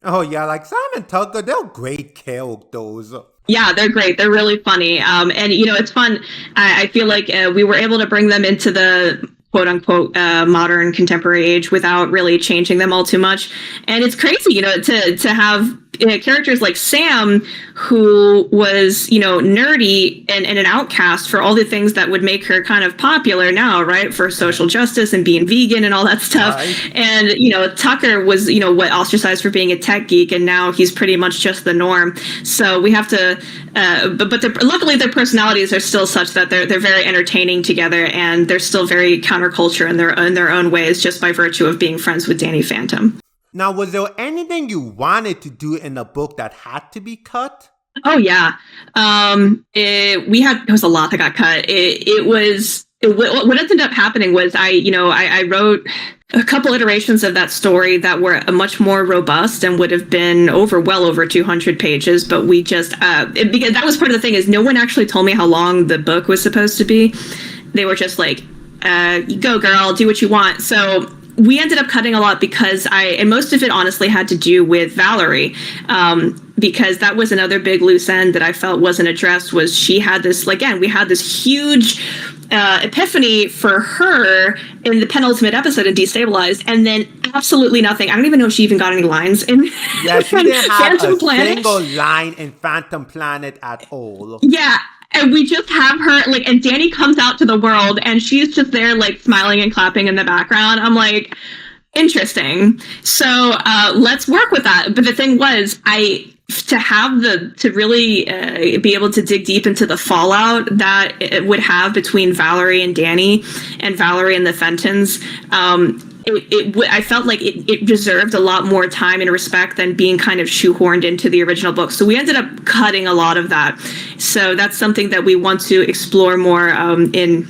Oh yeah, like Sam and Tucker, they're great characters. Yeah, they're great. They're really funny, and it's fun. I feel like we were able to bring them into the quote unquote modern contemporary age without really changing them all too much, and it's crazy, to have characters like Sam, who was, nerdy and an outcast for all the things that would make her kind of popular now, right? For social justice and being vegan and all that stuff. Right. And, Tucker was, what ostracized for being a tech geek, and now he's pretty much just the norm. So we have to, but luckily their personalities are still such that they're very entertaining together, and they're still very counterculture in their own ways, just by virtue of being friends with Danny Phantom. Now, was there anything you wanted to do in the book that had to be cut? Oh yeah, there was a lot that got cut. What ended up happening was I wrote a couple iterations of that story that were much more robust and would have been well over 200 pages, but we just because that was part of the thing, is no one actually told me how long the book was supposed to be. They were just like, go girl, do what you want. So we ended up cutting a lot because and most of it honestly had to do with Valerie, because that was another big loose end that I felt wasn't addressed. Was she had this, again, we had this huge epiphany for her in the penultimate episode in Destabilized, and then absolutely nothing. I don't even know if she even got any lines in she didn't have a single line in Phantom Planet at all. Yeah. And we just have her, and Danny comes out to the world, and she's just there, smiling and clapping in the background. I'm like, interesting. So let's work with that. But the thing was, to really be able to dig deep into the fallout that it would have between Valerie and Danny, and Valerie and the Fentons, I felt like it deserved a lot more time and respect than being kind of shoehorned into the original book. So we ended up cutting a lot of that. So that's something that we want to explore more in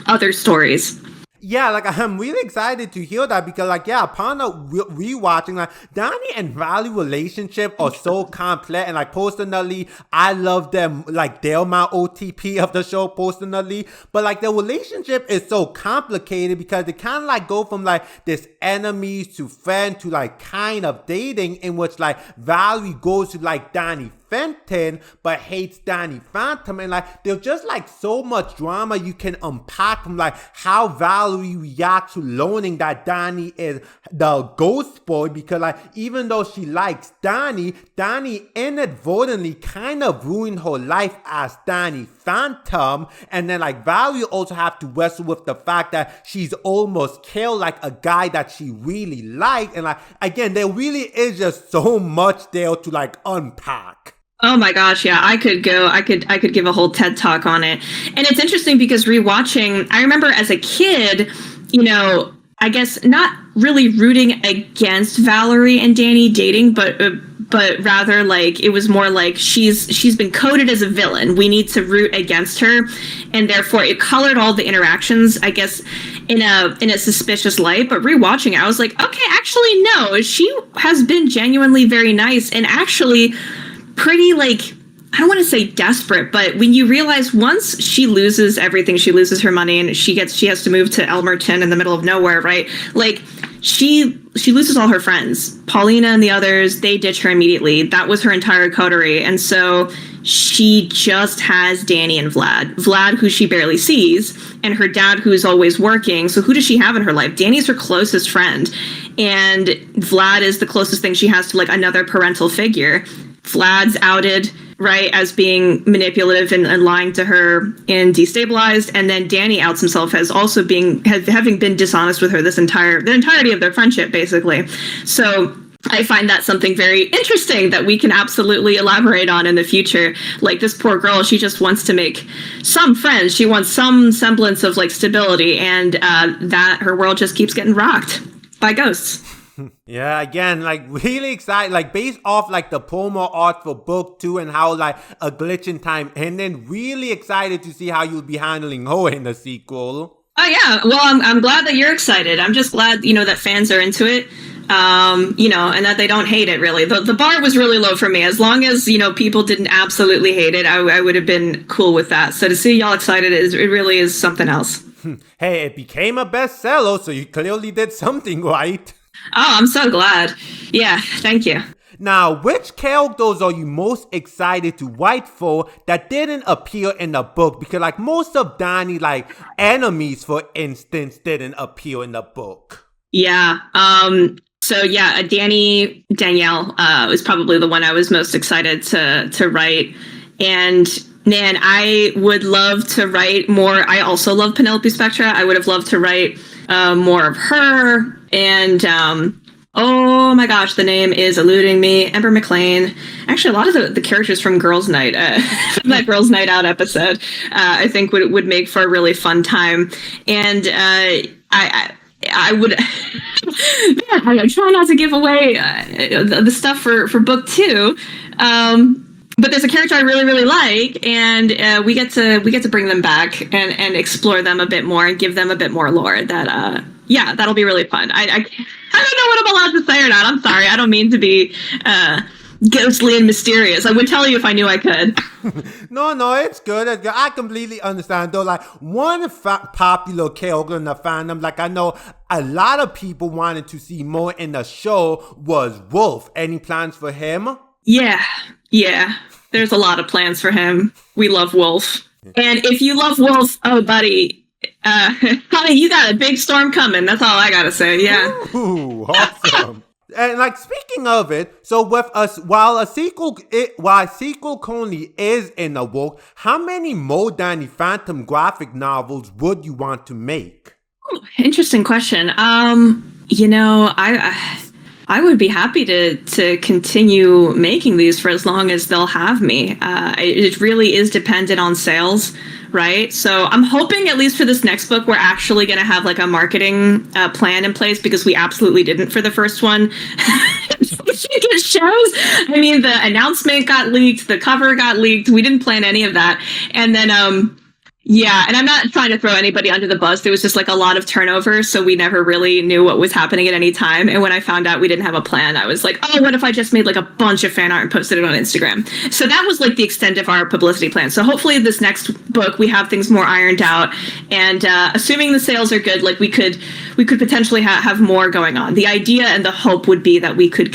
other stories. Yeah, I'm really excited to hear that because, upon rewatching, Danny and Valley relationship are so complex, and personally, I love them. They're my OTP of the show personally, but their relationship is so complicated because they kind of go from this enemies to friend to kind of dating, in which Valerie goes to Danny Fenton but hates Danny Phantom, and there's just so much drama you can unpack from how Valerie reacts to learning that Danny is the ghost boy, because even though she likes Danny inadvertently kind of ruined her life as Danny Phantom, and then Valerie also have to wrestle with the fact that she's almost killed a guy that she really liked, and again, there really is just so much there to unpack. Oh my gosh, yeah, I could give a whole TED talk on it. And it's interesting because rewatching, I remember as a kid, I guess not really rooting against Valerie and Danny dating, but rather like it was more like she's been coded as a villain. We need to root against her, and therefore it colored all the interactions, I guess, in a suspicious light. But rewatching it, I was like, okay, actually no, she has been genuinely very nice and actually pretty like, I don't want to say desperate, but when you realize once she loses everything, she loses her money and she has to move to Elmerton in the middle of nowhere, right? Like she loses all her friends. Paulina and the others, they ditch her immediately. That was her entire coterie. And so she just has Danny and Vlad. Vlad, who she barely sees, and her dad, who's always working. So who does she have in her life? Danny's her closest friend. And Vlad is the closest thing she has to like another parental figure. Vlad's outed, right, as being manipulative and lying to her and destabilized, and then Danny outs himself as also having been dishonest with her the entirety of their friendship, basically. So I find that something very interesting that we can absolutely elaborate on in the future. Like this poor girl, she just wants to make some friends. She wants some semblance of like stability, and that her world just keeps getting rocked by ghosts. Yeah, again, like really excited, like based off like the promo art for book 2 and how like A Glitch in Time ended, really excited to see how you'll be handling her in the sequel. Oh yeah, well I'm glad that you're excited. I'm just glad, that fans are into it. And that they don't hate it really. The bar was really low for me. As long as, people didn't absolutely hate it, I would have been cool with that. So to see y'all excited, it really is something else. Hey, it became a bestseller, so you clearly did something right. Oh, I'm so glad. Yeah, thank you. Now, which characters are you most excited to write for that didn't appear in the book? Because like most of Danny's like enemies, for instance, didn't appear in the book. Yeah. So yeah, Danielle was probably the one I was most excited to write. And man, I would love to write more. I also love Penelope Spectra. I would have loved to write more of her. And oh my gosh, the name is eluding me. Ember McLean. Actually, a lot of the characters from Girls' Night, from that Girls' Night Out episode, I think would make for a really fun time. And I would I try not to give away the stuff for book 2. But there's a character I really, really like, and we get to bring them back and explore them a bit more and give them a bit more lore. That'll be really fun. I don't know what I'm allowed to say or not. I'm sorry. I don't mean to be ghostly and mysterious. I would tell you if I knew I could. No, it's good. I completely understand. Though, like one popular character in the fandom, like I know a lot of people wanted to see more in the show, was Wolf. Any plans for him? Yeah. There's a lot of plans for him. We love Wolf. And if you love Wolf, oh, buddy, honey, you got a big storm coming. That's all I gotta say. Yeah. Ooh, awesome. And like speaking of it, so with us, while a sequel currently is in the work, how many more Danny Phantom graphic novels would you want to make? Ooh, interesting question. I would be happy to continue making these for as long as they'll have me. It really is dependent on sales, right? So I'm hoping at least for this next book, we're actually going to have like a marketing plan in place, because we absolutely didn't for the first one. It shows. I mean, the announcement got leaked, the cover got leaked. We didn't plan any of that. And then, yeah, and I'm not trying to throw anybody under the bus. There was just like a lot of turnover, so we never really knew what was happening at any time. And when I found out we didn't have a plan, I was like, oh, what if I just made like a bunch of fan art and posted it on Instagram? So that was like the extent of our publicity plan. So hopefully this next book, we have things more ironed out. And assuming the sales are good, like we could potentially have more going on. The idea and the hope would be that we could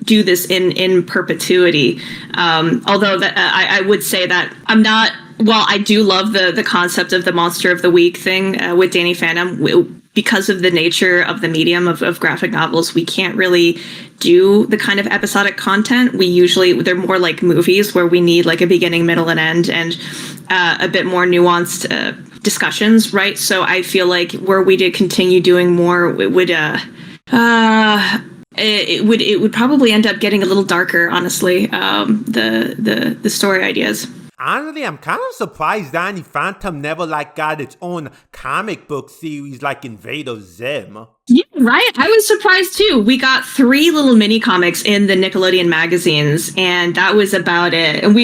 do this in perpetuity. Although that I would say that I'm not. Well, I do love the concept of the Monster of the Week thing with Danny Phantom. Because of the nature of the medium of graphic novels, we can't really do the kind of episodic content. They're more like movies where we need like a beginning, middle, and end, and a bit more nuanced discussions, right? So I feel like were we to continue doing more, it would probably end up getting a little darker, honestly. The story ideas. Honestly, I'm kind of surprised Danny Phantom never got its own comic book series like Invader Zim. Yeah, right. I was surprised too. We got 3 little mini comics in the Nickelodeon magazines, and that was about it. And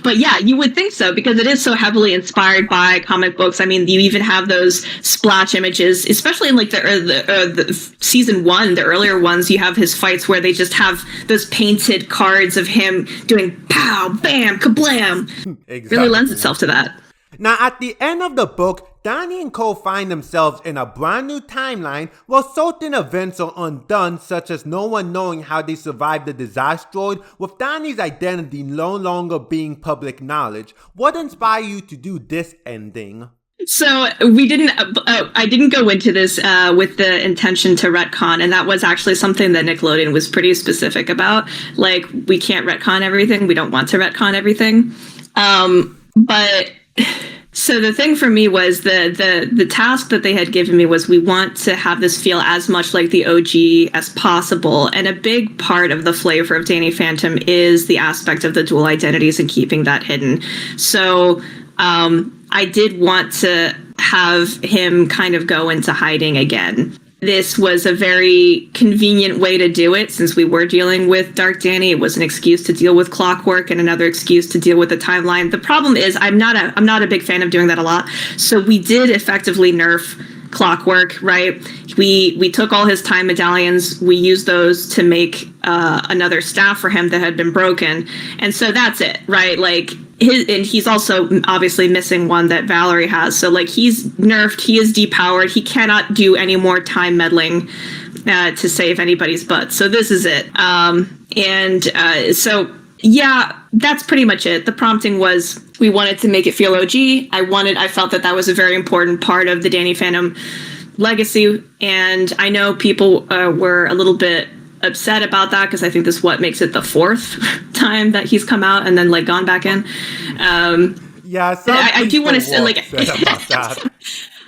but yeah, you would think so because it is so heavily inspired by comic books. I mean, you even have those splash images, especially in like the season 1, the earlier ones. You have his fights where they just have those painted cards of him doing pow, bam, kablam. Exactly. Really lends itself to that. Now, at the end of the book, Danny and Cole find themselves in a brand new timeline where certain events are undone, such as no one knowing how they survived the disasteroid, with Danny's identity no longer being public knowledge. What inspired you to do this ending? So we didn't. I didn't go into this with the intention to retcon, and that was actually something that Nickelodeon was pretty specific about. Like, we can't retcon everything. We don't want to retcon everything. But so the thing for me was the task that they had given me was we want to have this feel as much like the OG as possible, and a big part of the flavor of Danny Phantom is the aspect of the dual identities and keeping that hidden. So I did want to have him kind of go into hiding again. This was a very convenient way to do it since we were dealing with Dark Danny. It was an excuse to deal with Clockwork and another excuse to deal with the timeline. The problem is I'm not a big fan of doing that a lot. So we did effectively nerf Clockwork, right? We took all his time medallions. We used those to make another staff for him that had been broken. And so that's it, right? Like, and he's also obviously missing one that Valerie has. So like, he's nerfed, he is depowered, he cannot do any more time meddling to save anybody's butt. So this is it. So yeah, that's pretty much it. The prompting was we wanted to make it feel OG. I felt that was a very important part of the Danny Phantom legacy. And I know people were a little bit upset about that because I think this is what makes it the 4th time that he's come out and then like gone back in. Yeah, I do want to say like,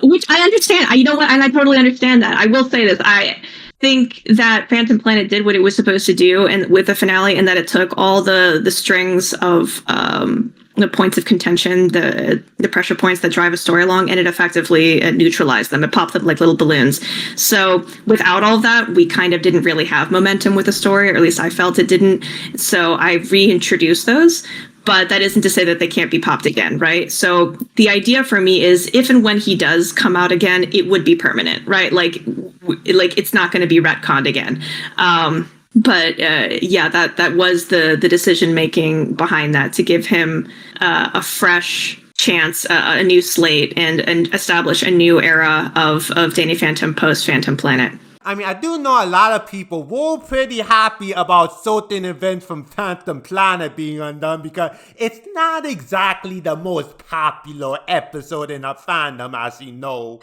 which I understand. You know what? And I totally understand that. I will say this. I think that Phantom Planet did what it was supposed to do, and with the finale, and that it took all the strings of the points of contention, the pressure points that drive a story along, and it effectively neutralized them. It popped them like little balloons. So without all of that, we kind of didn't really have momentum with the story, or at least I felt it didn't. So I reintroduced those. But that isn't to say that they can't be popped again, right? So the idea for me is if and when he does come out again, it would be permanent, right? Like it's not going to be retconned again. Yeah, that was the decision making behind that, to give him a fresh chance, a new slate, and establish a new era of Danny Phantom post Phantom Planet. I mean, I do know a lot of people were pretty happy about certain events from Phantom Planet being undone because it's not exactly the most popular episode in a fandom, as you know.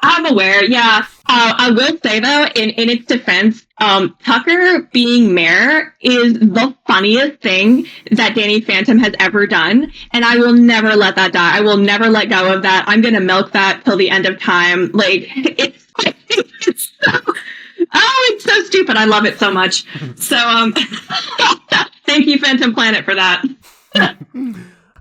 I'm aware, yeah. I will say, though, in its defense, Tucker being mayor is the funniest thing that Danny Phantom has ever done, and I will never let that die. I will never let go of that. I'm going to milk that till the end of time. Like, it's so stupid. I love it so much. So, thank you, Phantom Planet, for that.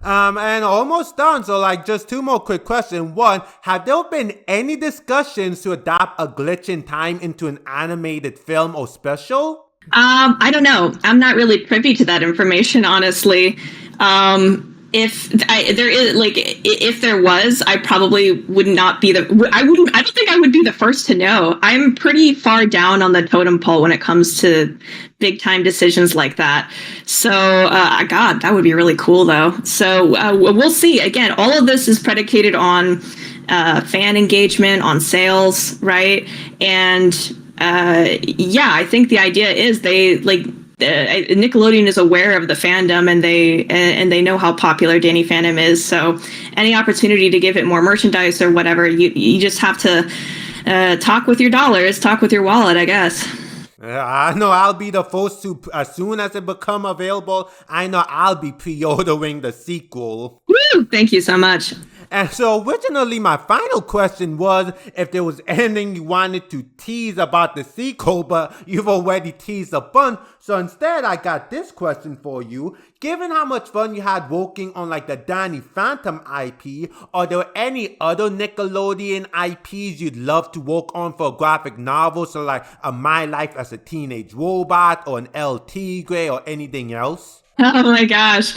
And almost done. So, like, just 2 more quick questions. 1, have there been any discussions to adapt A Glitch in Time into an animated film or special? I don't know. I'm not really privy to that information, honestly. If there was, I probably would not be I don't think I would be the first to know. I'm pretty far down on the totem pole when it comes to big time decisions like that. So, God, that would be really cool though. So, we'll see. Again, all of this is predicated on, fan engagement, on sales, right? And, yeah, I think the idea is Nickelodeon is aware of the fandom, and they know how popular Danny Phantom is. So any opportunity to give it more merchandise or whatever, you just have to talk with your dollars, talk with your wallet, I guess. I know I'll be the first to, as soon as it become available, I know I'll be pre-ordering the sequel. Woo! Thank you so much. And so originally my final question was if there was anything you wanted to tease about the sequel, but you've already teased a bunch. So instead I got this question for you. Given how much fun you had working on like the Danny Phantom IP, are there any other Nickelodeon IPs you'd love to work on for a graphic novel? So like a My Life as a Teenage Robot or an El Tigre or anything else? Oh my gosh,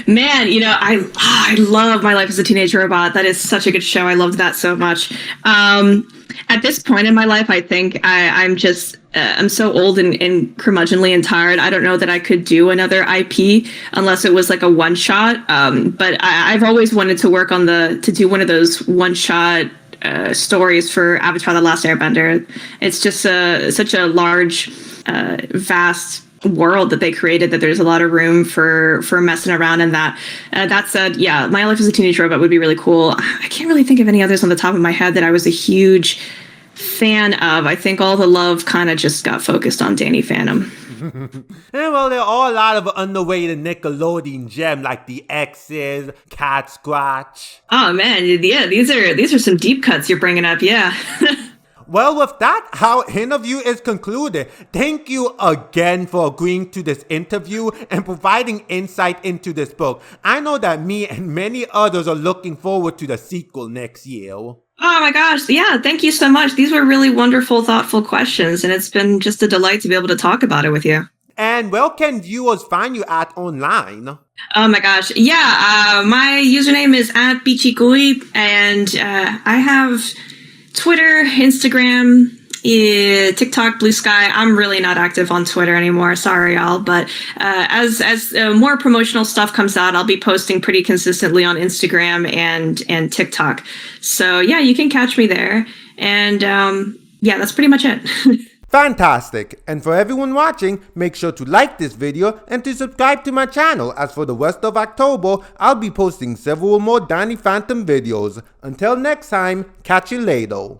man! I love My Life as a Teenage Robot. That is such a good show. I loved that so much. At this point in my life, I think I'm so old and curmudgeonly and tired. I don't know that I could do another IP unless it was like a one shot. But I've always wanted to work on to do one of those one shot stories for Avatar: The Last Airbender. It's just such a large, vast world that they created that there's a lot of room for messing around in that. That said, yeah, My Life as a Teenage Robot would be really cool. I can't really think of any others on the top of my head that I was a huge fan of. I think all the love kind of just got focused on Danny Phantom. Yeah, well, there are a lot of underrated Nickelodeon gems like the X's, Cat Scratch. Oh man, yeah, these are some deep cuts you're bringing up, yeah. Well, with that, our interview is concluded. Thank you again for agreeing to this interview and providing insight into this book. I know that me and many others are looking forward to the sequel next year. Oh my gosh, yeah, thank you so much. These were really wonderful, thoughtful questions, and it's been just a delight to be able to talk about it with you. And where can viewers find you at online? Oh my gosh, yeah, my username is @Bichigui, and I have Twitter, Instagram, TikTok, Blue Sky. I'm really not active on Twitter anymore. Sorry, y'all. But as more promotional stuff comes out, I'll be posting pretty consistently on Instagram and TikTok. So yeah, you can catch me there. And yeah, that's pretty much it. Fantastic! And for everyone watching, make sure to like this video and to subscribe to my channel, as for the rest of October, I'll be posting several more Danny Phantom videos. Until next time, catch you later.